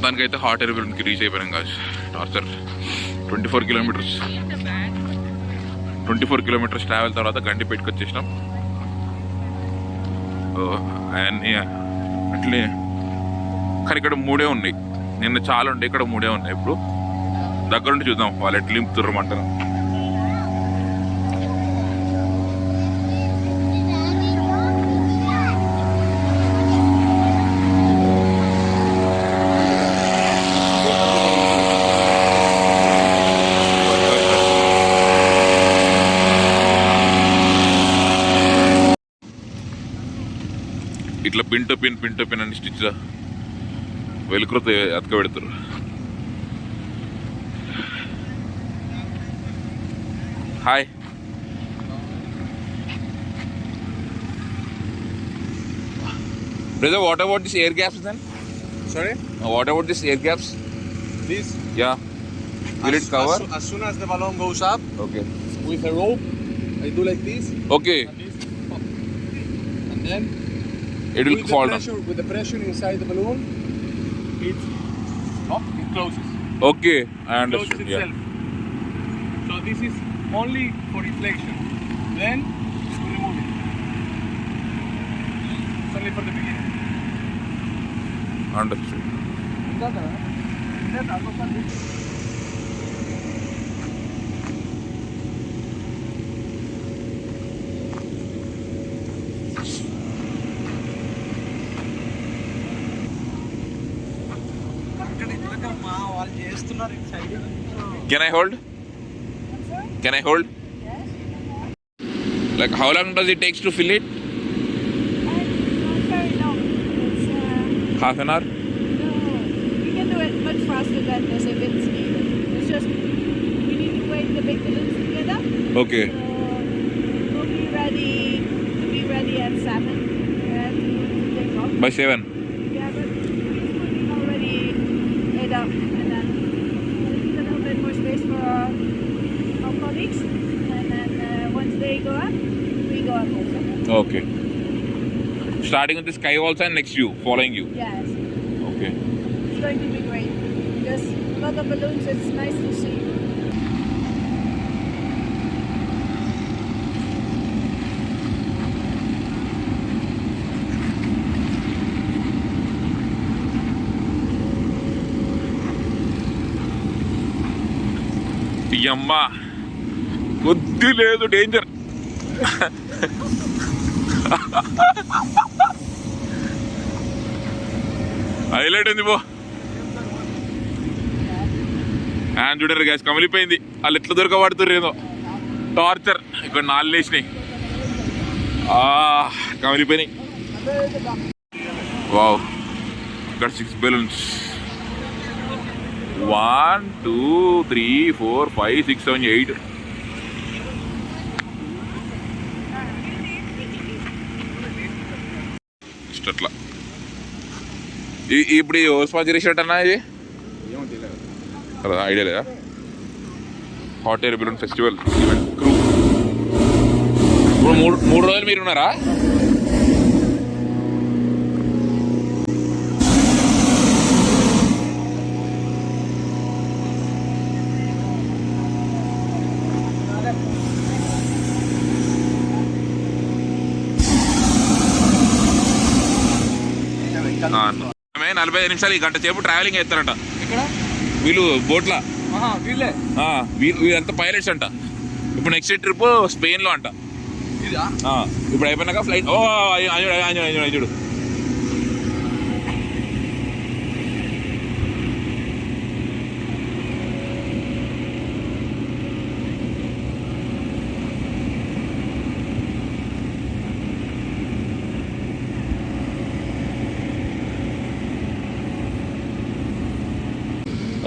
మొత్తానికైతే hot air బెలూన్కి reach అయిపోయాం కాదు. టార్చర్ 24 కిలోమీటర్స్ 24 కిలోమీటర్స్ ట్రావెల్ తర్వాత గండిపేటకి వచ్చేసినాం. అవన్నీ అట్లే కానీ ఇక్కడ 3 ఉన్నాయి. నిన్న చాలా ఉండే, ఇక్కడ 3 ఉన్నాయి. ఇప్పుడు దగ్గరుండి చూద్దాం వాళ్ళు ఎట్లా నింపుతుర్రమంటారు. ఇట్లా పిన్ టు పిన్ అని స్టిచ్ వెలుకృత అతక పెడతారు. Hi, brother, what about this air gaps then? Sorry? What about this air gaps? This? Yeah. Will it cover? As soon as the balloon goes up, Okay. with a rope, I do like this. Okay. And this, pop. And then It will fall down. with the pressure inside the balloon, it closes. Okay, I It closes understood. Yeah. itself. So this is only for inflation. Then we remove it. It's only for the beginning. Understood. Can I hold? Can I hold? Yes. Like how long does it take to fill it? Not very long. It's Half an hour? no, we can do it much faster than this if it's needed. It's just we need to wait the big balloons together. Okay. So we'll be ready to be ready at 7 to take off. By 7. Yeah, but we will be already lit up and then leave a little bit more space for our colleagues. And then once they go up, we go up also. Okay. Starting with the sky also and next you, following you. Yes. Okay. It's going to be great. Just a lot of balloons, it's nice to see. యమ్మా కొద్ది లేదు danger. Highlight ఉంది పో. Hand చూడరు gas కమిలిపోయింది. వాళ్ళు ఎట్లా దొరకబడుతుర్రు ఏదో torture. ఇక్కడ 4 లేచినాయి, కమిలిపోయినాయి. Wow, ఇక్కడ 6 బెలూన్స్. 1 2 3 4 5 6 7 8. అట్లా ఇప్పుడు స్పాన్సర్ చేసినట్టు అన్నా ఇది కదా ఐడియా లేదా? Hot air balloon festival event crew. ఇప్పుడు 3 రోజులు మీరు ఉన్నారా? ఆమె 45 నిమిషాలు ఈ గంట సేపు ట్రావెలింగ్ చేస్తారంట వీళ్ళు బోట్లా. వీళ్ళంతా పైలట్స్ అంట. ఇప్పుడు నెక్స్ట్ ట్రిప్ స్పెయిన్లో అంట. ఇప్పుడు అయిపోయినాక ఫ్లైట్. ఓ చూడు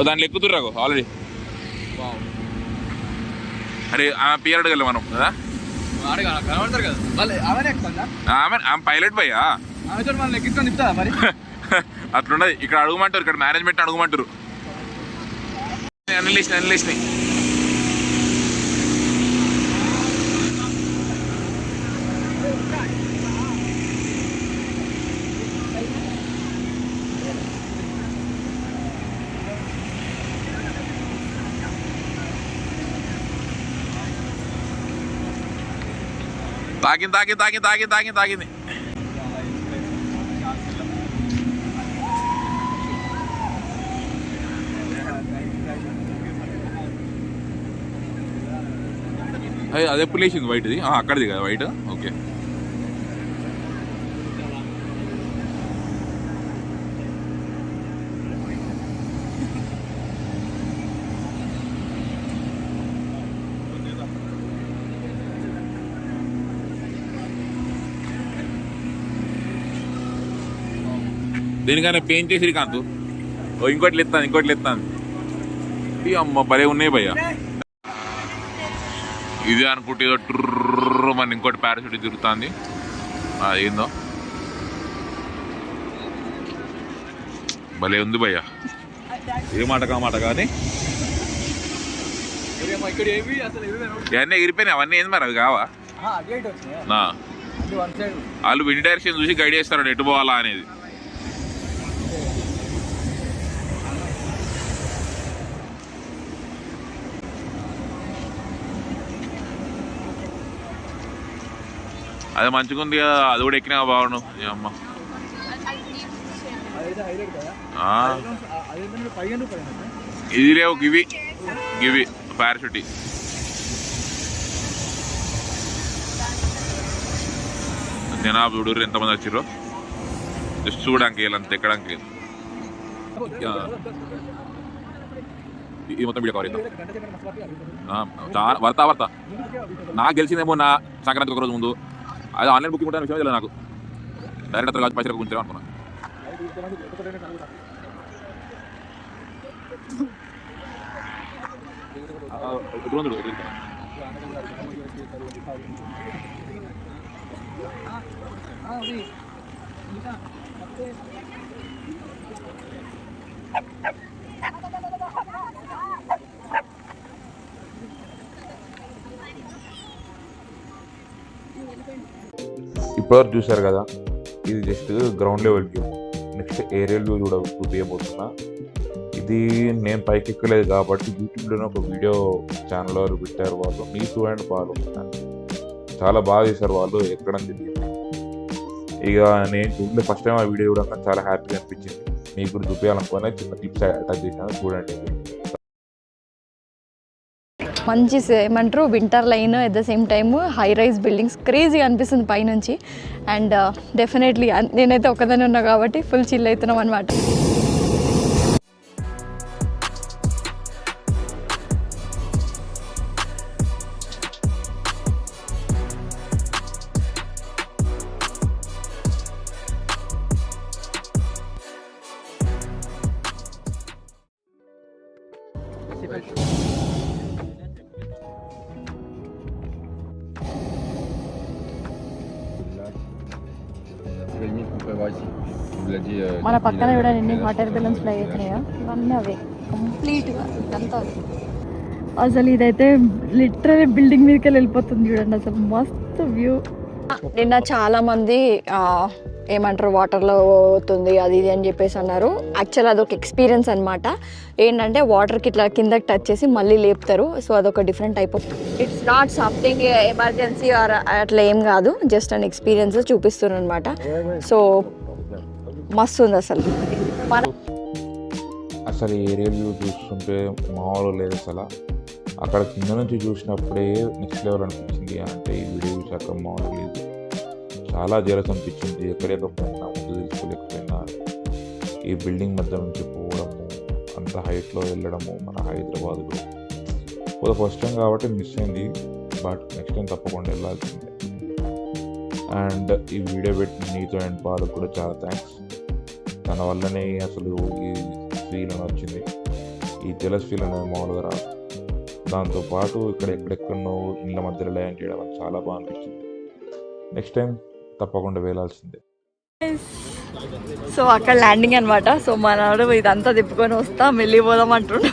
దాంట్లో ఎక్కుతుర్రాకు ఆల్రెడీ. అరే ఆమె పేరు అడగల మనం కదా, కనబడతారు కదా ఆమె పైలట్ భయ్యా. మరి అట్లున్నది. ఇక్కడ అడుగుమంటారు, ఇక్కడ మేనేజ్మెంట్ అడుగుమంటారు. అన్ని లేచినాయి. తాగింది. అదే ఎప్పుడు లేచింది వైట్ది? అక్కడిది కదా వైట్. ఓకే. దీనికన్నా పెయింట్ చేసి కాదు. ఇంకోటి ఎత్తాను. ఈ అమ్మ భలే ఉన్నాయి భయ్య. ఇదే అనుకుంటే ఏదో ట్రూ మన ఇంకోటి పారాషూట్ తిరుగుతుంది. ఏందో భలే ఉంది భయ్య. ఏ మాట కానీ ఇవన్నీ ఎగిరిపోయినాయి. అవన్నీ ఏంది మరి? అవి కావా? వాళ్ళు విండి డైరెక్షన్ చూసి గైడ్ చేస్తారు ఎటు పోవాలా అనేది. అదే మంచిగా ఉంది కదా, అది కూడా ఎక్కినా బాగుండు. అమ్మ ఇది లేవు గివి పారాషూట్. జనాభా చూడరు ఎంతమంది వచ్చారో. జస్ట్ చూడడానికి వీళ్ళంత ఎక్కడానికి. ఇది మొత్తం వీడియో కవర్ చాలా వర్త నాకు గెలిచిందేమో నా సంక్రాంతి ఒక రోజు ముందు. అది ఆన్లైన్ బుకింగ్ ఉంటాను విషయం తెలియదు నాకు. డైరెక్ట్ అతను కాదు పైసలు గుంజాం అనుకున్నా. ఇప్పటివరకు చూసారు కదా, ఇది just ground level view. Next aerial view కూడా చూపించబోతున్నా. ఇది నేను పైకి ఎక్కలేదు కాబట్టి యూట్యూబ్లోనే ఒక వీడియో ఛానల్ వారు పెట్టారు. వాళ్ళు నీతు అండ్ పాలు చాలా బాగా చేశారు వాళ్ళు ఎక్కడం తెలియదు. ఇక నేను చూడలే ఫస్ట్ టైం ఆ వీడియో చూడడం చాలా హ్యాపీగా అనిపించింది. మీకు కూడా చూపించాలనుకునే చిన్న క్లిప్స్ అటాచ్ చేశాను, చూడండి. మంచి ఏమంటారు winter line, at the same time high rise buildings క్రేజీగా అనిపిస్తుంది పైనుంచి. అండ్ డెఫినెట్లీ నేనైతే ఒక్కదాన్ని ఉన్నా కాబట్టి ఫుల్ చిల్ అవుతున్నాం అనమాట. మన పక్కన కూడా ఎన్ని హాట్ ఎయిర్ బెలూన్స్ ఫ్లై అవుతున్నాయో ఇవన్నీ అవే కంప్లీట్గా ఇదంతా అవే. అసలు ఇదైతే లిటరలీ బిల్డింగ్ మీదకి వెళ్ళిపోతుంది చూడండి. అసలు మస్తు వ్యూ. నిన్న చాలా మంది ఏమంటారు వాటర్లో అవుతుంది అది ఇది అని చెప్పేసి అన్నారు. యాక్చువల్ అదొక ఎక్స్పీరియన్స్ అనమాట. ఏంటంటే వాటర్కి ఇట్లా కిందకి టచ్ చేసి మళ్ళీ లేపుతారు. సో అదొక different type of, it's not something emergency or అట్లా ఏం కాదు, జస్ట్ అని ఎక్స్పీరియన్స్ చూపిస్తున్నారు అనమాట. సో మస్తు ఉంది అసలు. అసలు ఏరియల్ వ్యూ చూస్తుంటే మామూలు లేదు అసలు. అక్కడ కింద నుంచి చూసినప్పుడే నెక్స్ట్ లెవెల్ అనిపించింది. అంటే ఈ వీడియో చూసాక మామూలు లేదు, చాలా జలస్ అనిపించింది. ఎక్కలేకపోయినా ముందు తెలుసుకోలేకపోయినా ఈ బిల్డింగ్ మధ్య నుంచి పోవడము, అంత హైట్లో వెళ్ళడము మన హైదరాబాద్లో ఫస్ట్ టైం కాబట్టి మిస్ అయింది. బట్ నెక్స్ట్ టైం తప్పకుండా వెళ్ళాల్సిందే. అండ్ ఈ వీడియో పెట్టిన నీతో అండ్ పాలకు కూడా చాలా థ్యాంక్స్. తన వల్లనే అసలు ఈ ఫీల్ అని వచ్చింది. ఈ జలస్ ఫీల్ అనేది మామూలుగా రాదు. దాంతోపాటు ఇక్కడ ఎక్కడెక్కడో ఇళ్ళ మధ్యలో ల్యాండ్ చేయడం అని చాలా బాగా అనిపించింది. నెక్స్ట్ టైం తప్పకుండా వెళ్ళాల్సిందే. సో అక్కడ ల్యాండింగ్ అనమాట. సో మనవాడు ఇదంతా తిప్పుకొని వస్తా వెళ్ళిపోదాం అంటుండు.